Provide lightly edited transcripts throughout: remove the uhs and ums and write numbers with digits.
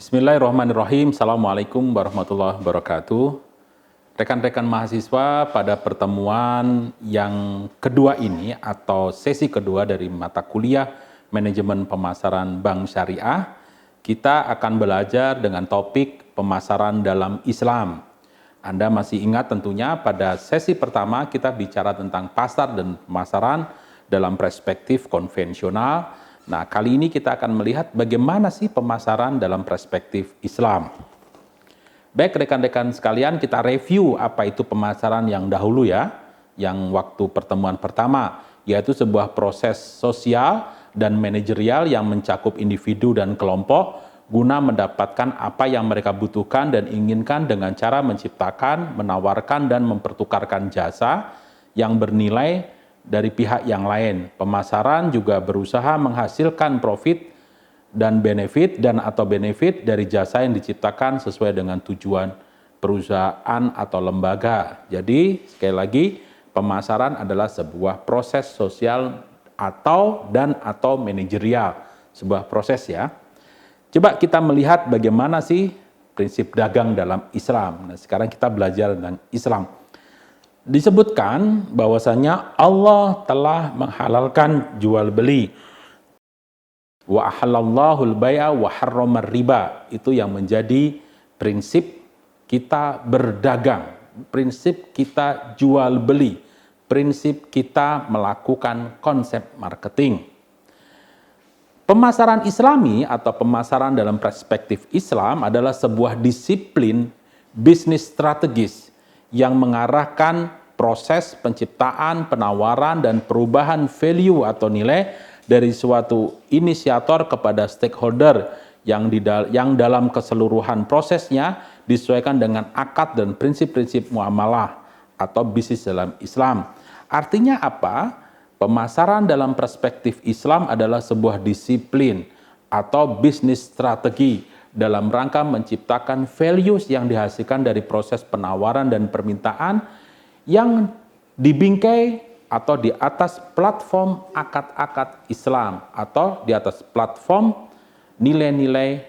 Bismillahirrahmanirrahim. Assalamualaikum warahmatullahi wabarakatuh. Rekan-rekan mahasiswa, pada pertemuan yang kedua ini atau sesi kedua dari mata kuliah Manajemen Pemasaran Bank Syariah, kita akan belajar dengan topik pemasaran dalam Islam. Anda masih ingat tentunya pada sesi pertama kita bicara tentang pasar dan pemasaran dalam perspektif konvensional. Nah, kali ini kita akan melihat bagaimana sih pemasaran dalam perspektif Islam. Baik rekan-rekan sekalian, kita review apa itu pemasaran yang dahulu ya, yang waktu pertemuan pertama, yaitu sebuah proses sosial dan manajerial yang mencakup individu dan kelompok guna mendapatkan apa yang mereka butuhkan dan inginkan dengan cara menciptakan, menawarkan, dan mempertukarkan jasa yang bernilai dari pihak yang lain. Pemasaran juga berusaha menghasilkan profit dan benefit atau benefit dari jasa yang diciptakan sesuai dengan tujuan perusahaan atau lembaga. Jadi sekali lagi, pemasaran adalah sebuah proses sosial atau manajerial, sebuah proses ya. Coba kita melihat bagaimana sih prinsip dagang dalam Islam. Nah, sekarang kita belajar tentang Islam. Disebutkan bahwasanya Allah telah menghalalkan jual beli. Wa ahallallahu al-bai'a wa harrama riba. Itu yang menjadi prinsip kita berdagang, prinsip kita jual beli, prinsip kita melakukan konsep marketing. Pemasaran Islami atau pemasaran dalam perspektif Islam adalah sebuah disiplin bisnis strategis yang mengarahkan proses penciptaan, penawaran, dan perubahan value atau nilai dari suatu inisiator kepada stakeholder yang dalam keseluruhan prosesnya disesuaikan dengan akad dan prinsip-prinsip muamalah atau bisnis dalam Islam. Artinya apa? Pemasaran dalam perspektif Islam adalah sebuah disiplin atau bisnis strategi dalam rangka menciptakan values yang dihasilkan dari proses penawaran dan permintaan yang dibingkai atau di atas platform akad-akad Islam atau di atas platform nilai-nilai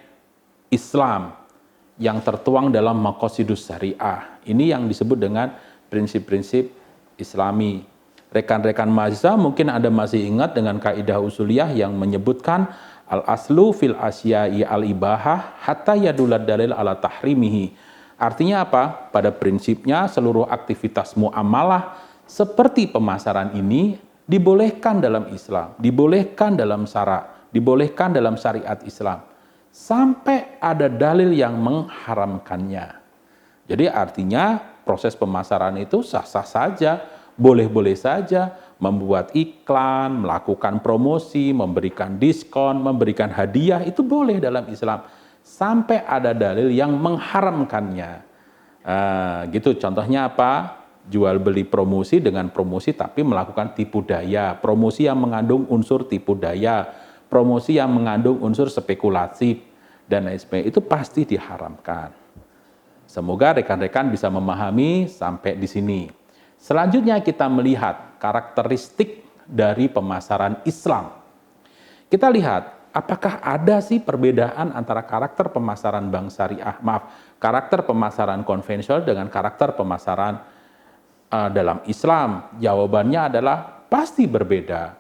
Islam yang tertuang dalam Maqasidus Syariah. Ini yang disebut dengan prinsip-prinsip Islami. Rekan-rekan mahasiswa mungkin Anda masih ingat dengan kaidah usuliyah yang menyebutkan al-aslu fil asya'i al-ibahah hatta yadulad dalil ala tahrimihi. Artinya apa? Pada prinsipnya seluruh aktivitas muamalah seperti pemasaran ini dibolehkan dalam Islam, dibolehkan dalam syara, dibolehkan dalam syariat Islam sampai ada dalil yang mengharamkannya. Jadi artinya proses pemasaran itu sah-sah saja, boleh-boleh saja, membuat iklan, melakukan promosi, memberikan diskon, memberikan hadiah, itu boleh dalam Islam. Sampai ada dalil yang mengharamkannya. Gitu, contohnya apa? Jual beli promosi dengan promosi tapi melakukan tipu daya. Promosi yang mengandung unsur tipu daya. Promosi yang mengandung unsur spekulasi. Dan lain sebagainya. Itu pasti diharamkan. Semoga rekan-rekan bisa memahami sampai di sini. Selanjutnya kita melihat karakteristik dari pemasaran Islam. Kita lihat apakah ada sih perbedaan antara karakter pemasaran bank syariah, karakter pemasaran konvensional dengan karakter pemasaran dalam Islam. Jawabannya adalah pasti berbeda.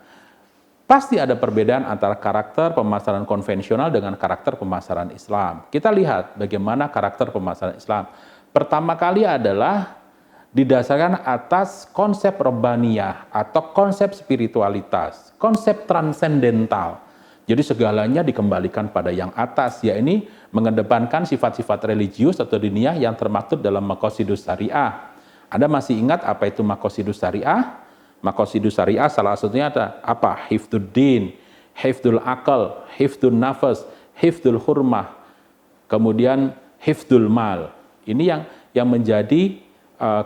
Pasti ada perbedaan antara karakter pemasaran konvensional dengan karakter pemasaran Islam. Kita lihat bagaimana karakter pemasaran Islam. Pertama kali adalah didasarkan atas konsep robbaniyah atau konsep spiritualitas, konsep transendental. Jadi segalanya dikembalikan pada yang atas, yakni mengedepankan sifat-sifat religius atau diniyah yang termaktub dalam Maqasidus Syariah. Anda masih ingat apa itu Maqasidus Syariah? Maqasidus Syariah salah satunya ada apa? Hifdzuddin, hifdzul aqal, hifdzun nafas, hifdzul hurmah, kemudian hifdzul mal. Ini yang menjadi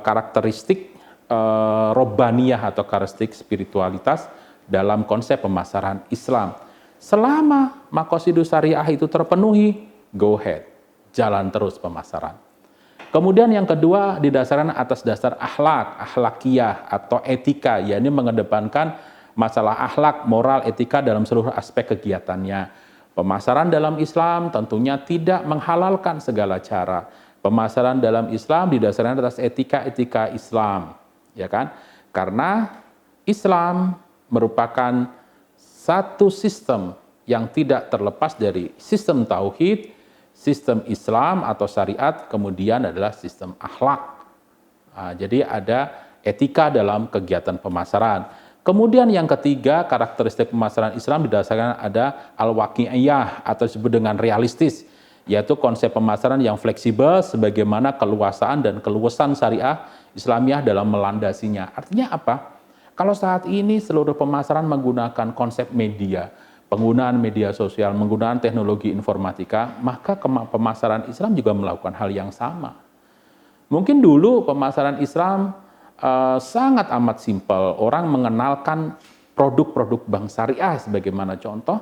karakteristik robbaniyah atau karakteristik spiritualitas dalam konsep pemasaran Islam. Selama Maqasidus Syariah itu terpenuhi, go ahead, jalan terus pemasaran. Kemudian yang kedua didasarkan atas dasar akhlakiyah atau etika, yakni mengedepankan masalah akhlak, moral, etika dalam seluruh aspek kegiatannya. Pemasaran dalam Islam tentunya tidak menghalalkan segala cara. Pemasaran dalam Islam didasarkan atas etika-etika Islam, ya kan? Karena Islam merupakan satu sistem yang tidak terlepas dari sistem tauhid, sistem Islam atau syariat, kemudian adalah sistem akhlak. Nah, jadi ada etika dalam kegiatan pemasaran. Kemudian yang ketiga, karakteristik pemasaran Islam didasarkan ada al-waqi'iyah atau disebut dengan realistis, yaitu konsep pemasaran yang fleksibel sebagaimana keluasaan dan keluasan syariah Islamiyah dalam melandasinya. Artinya apa? Kalau saat ini seluruh pemasaran menggunakan konsep media, penggunaan media sosial, menggunakan teknologi informatika, maka pemasaran Islam juga melakukan hal yang sama. Mungkin dulu pemasaran Islam sangat amat simpel. Orang mengenalkan produk-produk bank syariah sebagaimana contoh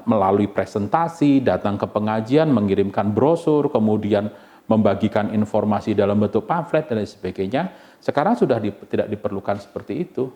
melalui presentasi, datang ke pengajian, mengirimkan brosur, kemudian membagikan informasi dalam bentuk pamflet dan lain sebagainya. Sekarang sudah tidak diperlukan seperti itu.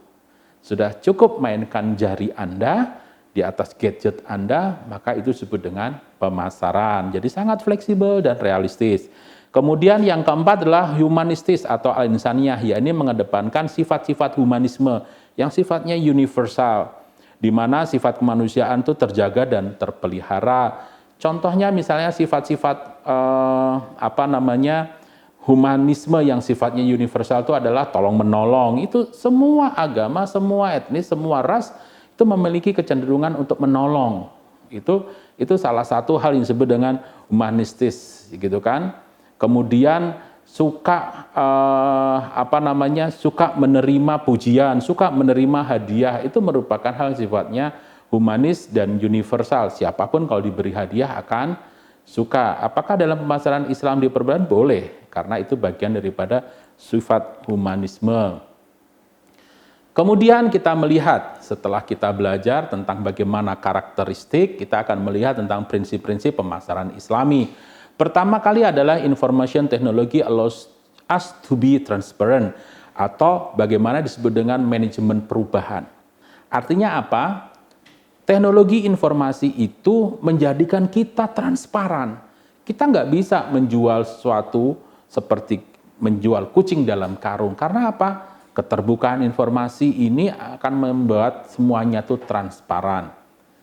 Sudah cukup mainkan jari Anda di atas gadget Anda, maka itu disebut dengan pemasaran. Jadi sangat fleksibel dan realistis. Kemudian yang keempat adalah humanistis atau al-insaniyah, yakni mengedepankan sifat-sifat humanisme yang sifatnya universal, di mana sifat kemanusiaan itu terjaga dan terpelihara. Contohnya misalnya sifat-sifat humanisme yang sifatnya universal itu adalah tolong menolong. Itu semua agama, semua etnis, semua ras itu memiliki kecenderungan untuk menolong. Itu salah satu hal yang disebut dengan humanistis, gitu kan. Kemudian suka suka menerima pujian, suka menerima hadiah, itu merupakan hal yang sifatnya humanis dan universal. Siapapun kalau diberi hadiah akan suka. Apakah dalam pemasaran Islam diperbolehkan? Boleh, karena itu bagian daripada sifat humanisme. Kemudian kita melihat, setelah kita belajar tentang bagaimana karakteristik, kita akan melihat tentang prinsip-prinsip pemasaran Islami. Pertama kali adalah information technology allows us to be transparent, atau bagaimana disebut dengan manajemen perubahan. Artinya apa? Teknologi informasi itu menjadikan kita transparan. Kita nggak bisa menjual sesuatu seperti menjual kucing dalam karung. Karena apa? Keterbukaan informasi ini akan membuat semuanya itu transparan.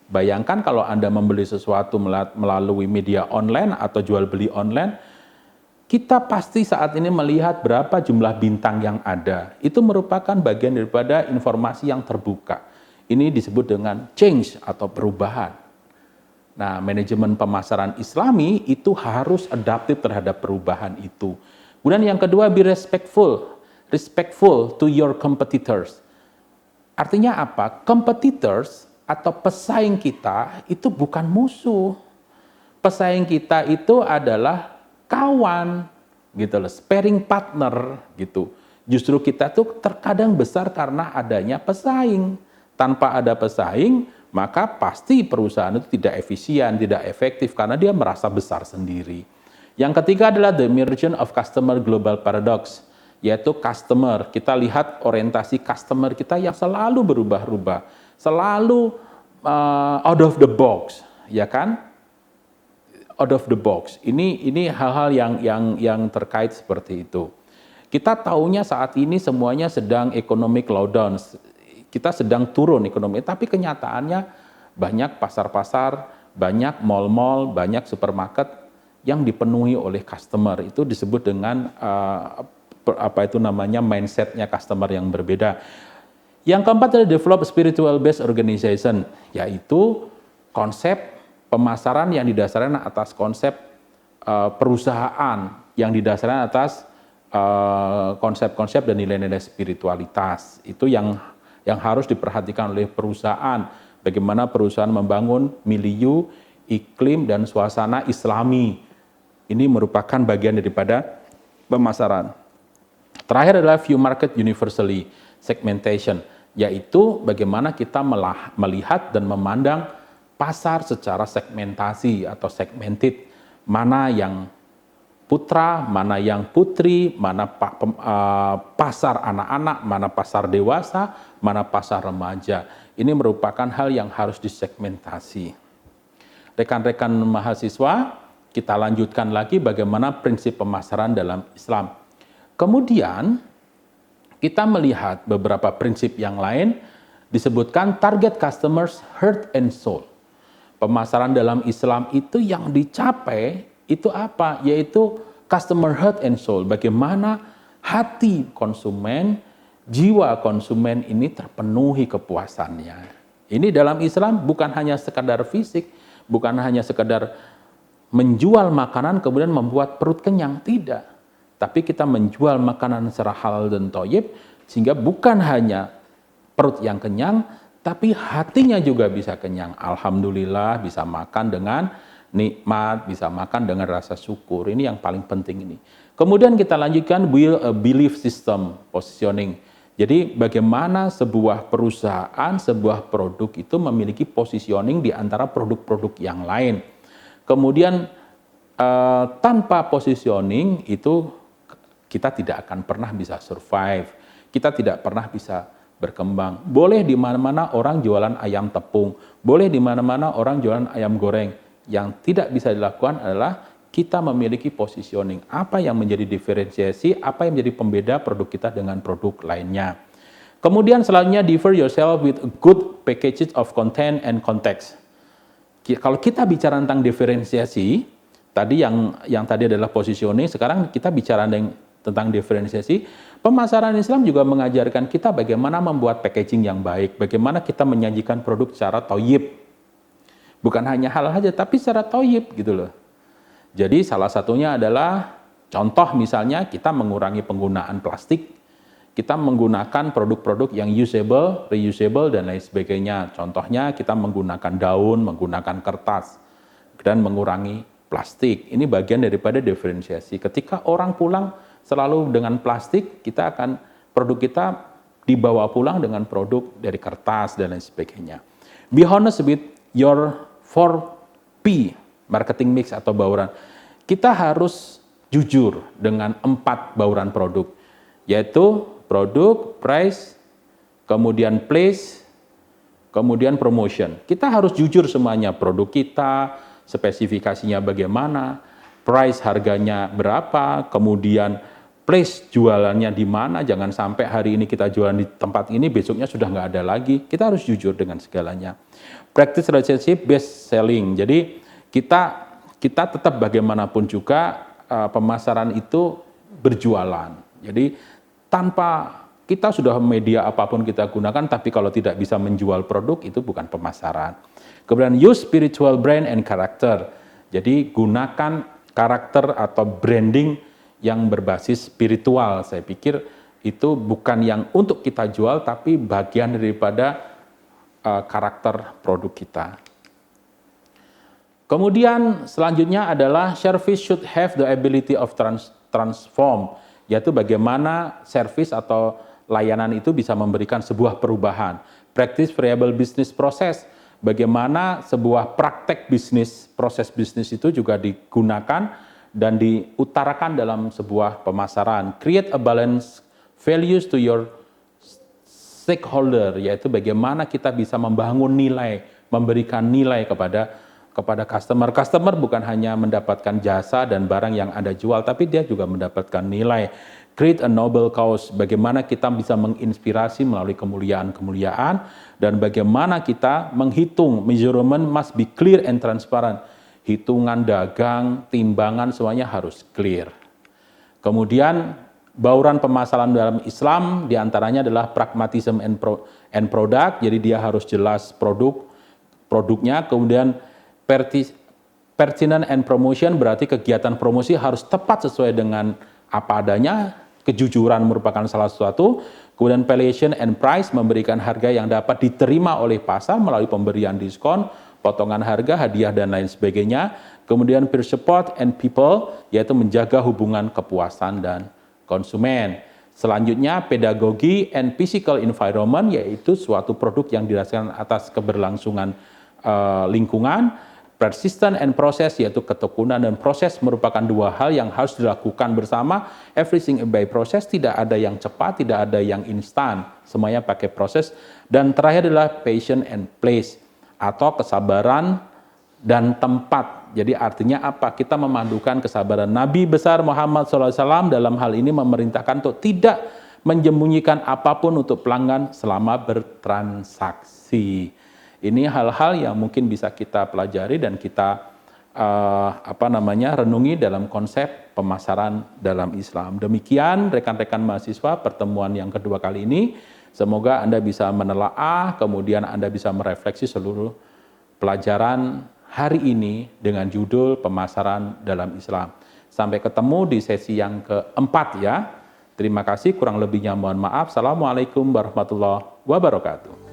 Bayangkan kalau Anda membeli sesuatu melalui media online atau jual beli online, kita pasti saat ini melihat berapa jumlah bintang yang ada. Itu merupakan bagian daripada informasi yang terbuka. Ini disebut dengan change atau perubahan. Nah, manajemen pemasaran Islami itu harus adaptif terhadap perubahan itu. Kemudian yang kedua, be respectful to your competitors. Artinya apa? Competitors atau pesaing kita itu bukan musuh. Pesaing kita itu adalah kawan, gitu loh, sparring partner, gitu. Justru kita tuh terkadang besar karena adanya pesaing. Tanpa ada pesaing, maka pasti perusahaan itu tidak efisien, tidak efektif karena dia merasa besar sendiri. Yang ketiga adalah the emergence of customer global paradox, yaitu customer. Kita lihat orientasi customer kita yang selalu berubah-ubah. Selalu out of the box, ya kan? Out of the box. Ini hal-hal yang terkait seperti itu. Kita tahunya saat ini semuanya sedang economic slowdown. Kita sedang turun ekonomi, tapi kenyataannya banyak pasar-pasar, banyak mall-mall, banyak supermarket yang dipenuhi oleh customer. Itu disebut dengan mindsetnya customer yang berbeda. Yang keempat adalah develop spiritual based organization, yaitu konsep pemasaran yang didasarkan atas konsep perusahaan yang didasarkan atas konsep-konsep dan nilai-nilai spiritualitas. Itu yang harus diperhatikan oleh perusahaan. Bagaimana perusahaan membangun milieu, iklim, dan suasana Islami. Ini merupakan bagian daripada pemasaran. Terakhir adalah view market universally, segmentation, yaitu bagaimana kita melihat dan memandang pasar secara segmentasi atau segmented, mana yang putra, mana yang putri, mana pasar anak-anak, mana pasar dewasa, mana pasar remaja. Ini merupakan hal yang harus disegmentasi. Rekan-rekan mahasiswa, kita lanjutkan lagi bagaimana prinsip pemasaran dalam Islam. Kemudian, kita melihat beberapa prinsip yang lain, disebutkan target customers, heart and soul. Pemasaran dalam Islam itu yang dicapai, itu apa? Yaitu customer heart and soul. Bagaimana hati konsumen, jiwa konsumen ini terpenuhi kepuasannya. Ini dalam Islam bukan hanya sekadar fisik, bukan hanya sekadar menjual makanan kemudian membuat perut kenyang, tidak. Tapi kita menjual makanan secara halal dan thayyib sehingga bukan hanya perut yang kenyang, tapi hatinya juga bisa kenyang. Alhamdulillah bisa makan dengan nikmat, bisa makan dengan rasa syukur. Ini yang paling penting ini. Kemudian kita lanjutkan build a belief system positioning. Jadi bagaimana sebuah perusahaan, sebuah produk itu memiliki positioning di antara produk-produk yang lain. Kemudian tanpa positioning itu kita tidak akan pernah bisa survive, kita tidak pernah bisa berkembang. Boleh di mana-mana orang jualan ayam tepung, boleh di mana-mana orang jualan ayam goreng. Yang tidak bisa dilakukan adalah kita memiliki positioning. Apa yang menjadi diferensiasi, apa yang menjadi pembeda produk kita dengan produk lainnya. Kemudian selanjutnya, differ yourself with a good package of content and context. Kalau kita bicara tentang diferensiasi, tadi yang tadi adalah positioning, sekarang kita bicara tentang diferensiasi. Pemasaran Islam juga mengajarkan kita bagaimana membuat packaging yang baik, bagaimana kita menyajikan produk secara thayyib. Bukan hanya halal saja, tapi secara thayyib gitu loh. Jadi salah satunya adalah contoh misalnya kita mengurangi penggunaan plastik. Kita menggunakan produk-produk yang usable, reusable, dan lain sebagainya. Contohnya kita menggunakan daun, menggunakan kertas, dan mengurangi plastik. Ini bagian daripada diferensiasi. Ketika orang pulang selalu dengan plastik, produk kita dibawa pulang dengan produk dari kertas, dan lain sebagainya. Be honest with your 4P, marketing mix atau bauran. Kita harus jujur dengan 4 bauran produk, yaitu produk, price, kemudian place, kemudian promotion. Kita harus jujur semuanya, produk kita, spesifikasinya bagaimana, price harganya berapa, kemudian place jualannya di mana, jangan sampai hari ini kita jualan di tempat ini, besoknya sudah nggak ada lagi. Kita harus jujur dengan segalanya. Practice relationship based selling. Jadi kita tetap bagaimanapun juga pemasaran itu berjualan. Jadi tanpa kita sudah media apapun kita gunakan, tapi kalau tidak bisa menjual produk, itu bukan pemasaran. Kemudian use spiritual brand and character. Jadi gunakan karakter atau branding yang berbasis spiritual. Saya pikir itu bukan yang untuk kita jual, tapi bagian daripada karakter produk kita. Kemudian selanjutnya adalah service should have the ability of transform, yaitu bagaimana service atau layanan itu bisa memberikan sebuah perubahan. Practice variable business process, bagaimana sebuah praktek bisnis, proses bisnis itu juga digunakan dan diutarakan dalam sebuah pemasaran. Create a balance values to your stakeholder, yaitu bagaimana kita bisa membangun nilai, memberikan nilai kepada customer. Customer bukan hanya mendapatkan jasa dan barang yang Anda jual, tapi dia juga mendapatkan nilai. Create a noble cause, bagaimana kita bisa menginspirasi melalui kemuliaan-kemuliaan, dan bagaimana kita menghitung, measurement must be clear and transparent. Hitungan dagang, timbangan, semuanya harus clear. Kemudian, bauran pemasaran dalam Islam diantaranya adalah pragmatism and product, jadi dia harus jelas produknya. Kemudian pertinent and promotion, berarti kegiatan promosi harus tepat sesuai dengan apa adanya. Kejujuran merupakan salah satu. Kemudian valuation and price, memberikan harga yang dapat diterima oleh pasar melalui pemberian diskon, potongan harga, hadiah, dan lain sebagainya. Kemudian peer support and people, yaitu menjaga hubungan kepuasan dan konsumen. Selanjutnya pedagogi and physical environment, yaitu suatu produk yang didasarkan atas keberlangsungan lingkungan. Persistent and process, yaitu ketekunan dan proses, merupakan dua hal yang harus dilakukan bersama. Everything by process, tidak ada yang cepat, tidak ada yang instan, semuanya pakai proses. Dan terakhir adalah patience and place, atau kesabaran dan tempat. Jadi artinya apa? Kita memadukan kesabaran. Nabi besar Muhammad SAW dalam hal ini memerintahkan untuk tidak menyembunyikan apapun untuk pelanggan selama bertransaksi. Ini hal-hal yang mungkin bisa kita pelajari dan kita renungi dalam konsep pemasaran dalam Islam. Demikian rekan-rekan mahasiswa pertemuan yang kedua kali ini. Semoga Anda bisa menelaah, kemudian Anda bisa merefleksi seluruh pelajaran hari ini dengan judul pemasaran dalam Islam. Sampai ketemu di sesi yang keempat ya. Terima kasih, kurang lebihnya mohon maaf. Assalamualaikum warahmatullahi wabarakatuh.